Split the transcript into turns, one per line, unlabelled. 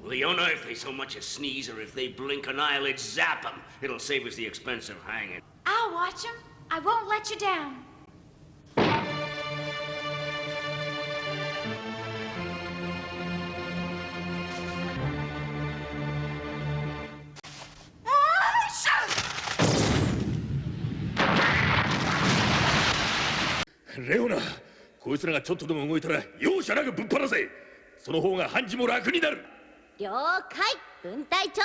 Well, you know, if they so much as sneeze or if they blink an eyelid, zap them. It'll save us the expense of hanging.
I'll watch them. I won't let you down.
レオナ、こいつらがちょっとでも動いたら容赦なくぶっ放せ。その方が判事も楽になる。
了解、分隊長。